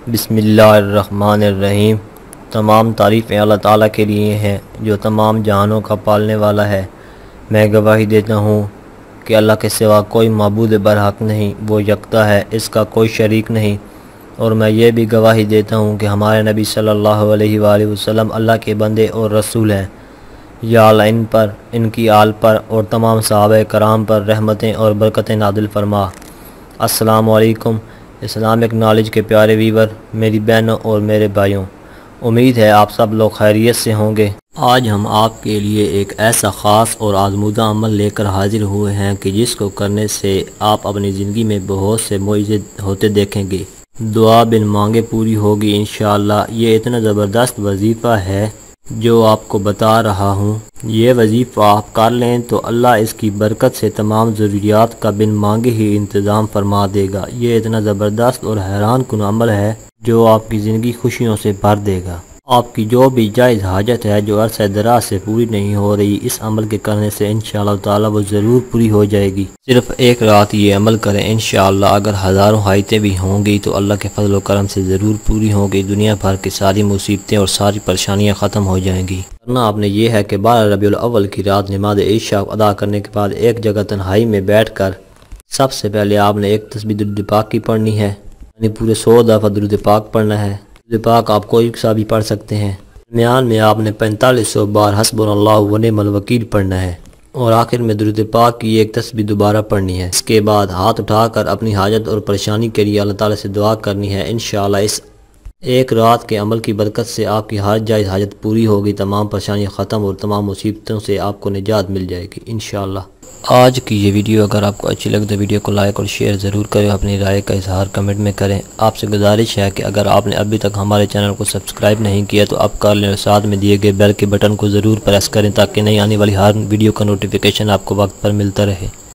बिस्मिल्लाहिर्रहमानिर्रहीम। तमाम तारीफ़ें अल्लाह ताला के लिए हैं जो तमाम जहानों का पालने वाला है। मैं गवाही देता हूँ कि अल्लाह के सिवा कोई माबूद बरहक नहीं, वो यकता है, इसका कोई शरीक नहीं। और मैं ये भी गवाही देता हूँ कि हमारे नबी सल्लल्लाहु अलैहि वसल्लम अल्लाह के बंदे और रसूल हैं। या अल्लाह इन पर, इनकी आल पर और तमाम सहाबा कराम पर रहमतें और बरकतें नादिल फरमा। अस्सलामु अलैकुम इस्लामिक नॉलेज के प्यारे वीवर, मेरी बहनों और मेरे भाइयों, उम्मीद है आप सब लोग खैरियत से होंगे। आज हम आपके लिए एक ऐसा ख़ास और आज़मूदा अमल लेकर हाजिर हुए हैं कि जिसको करने से आप अपनी ज़िंदगी में बहुत से मोइज़े होते देखेंगे। दुआ बिन मांगे पूरी होगी इंशाअल्लाह। ये इतना ज़बरदस्त वजीफ़ा है जो आपको बता रहा हूँ। ये वजीफ़ा आप कर लें तो अल्लाह इसकी बरकत से तमाम ज़रूरियात का बिन मांगे ही इंतज़ाम फरमा देगा। ये इतना ज़बरदस्त और हैरान कुन अमल है जो आपकी ज़िंदगी खुशियों से भर देगा। आपकी जो भी जायज़ हाजत है जो अरसे दराज से पूरी नहीं हो रही, इस अमल के करने से इंशाअल्लाह ताला वो ज़रूर पूरी हो जाएगी। सिर्फ़ एक रात ये अमल करें, इंशाअल्लाह अगर हज़ारों हाइतें भी होंगी तो अल्लाह के फजल व करम से ज़रूर पूरी होंगी। दुनिया भर की सारी मुसीबतें और सारी परेशानियाँ ख़त्म हो जाएंगी। करना आपने ये है कि 12 रबीउल अव्वल की रात नमाज इशा अदा करने के बाद एक जगह तन्हाई में बैठ कर सबसे पहले आपने एक तस्बीह दुरूद पाक की पढ़नी है, यानी पूरे 100 दफ़ा दुरूद पाक पढ़ना है। दुरूद पाक आप कोई सा भी पढ़ सकते हैं। दरमियान में आपने 4500 बार हस्बुनल्लाहु व निअमल वकील पढ़ना है और आखिर में दुरूद पाक की एक तस्बीह दोबारा पढ़नी है। इसके बाद हाथ उठाकर अपनी हाजत और परेशानी के लिए अल्लाह ताला से दुआ करनी है। इंशाअल्लाह इस एक रात के अमल की बरकत से आपकी हर जायज़ हाजत पूरी होगी, तमाम परेशानियाँ ख़त्म और तमाम मुसीबतों से आपको निजात मिल जाएगी इंशाअल्लाह। आज की ये वीडियो अगर आपको अच्छी लगे तो वीडियो को लाइक और शेयर ज़रूर करें। अपनी राय का इजहार कमेंट में करें। आपसे गुजारिश है कि अगर आपने अभी तक हमारे चैनल को सब्सक्राइब नहीं किया तो अब कर लें और साथ में दिए गए बेल के बटन को ज़रूर प्रेस करें ताकि नई आने वाली हर वीडियो का नोटिफिकेशन आपको वक्त पर मिलता रहे।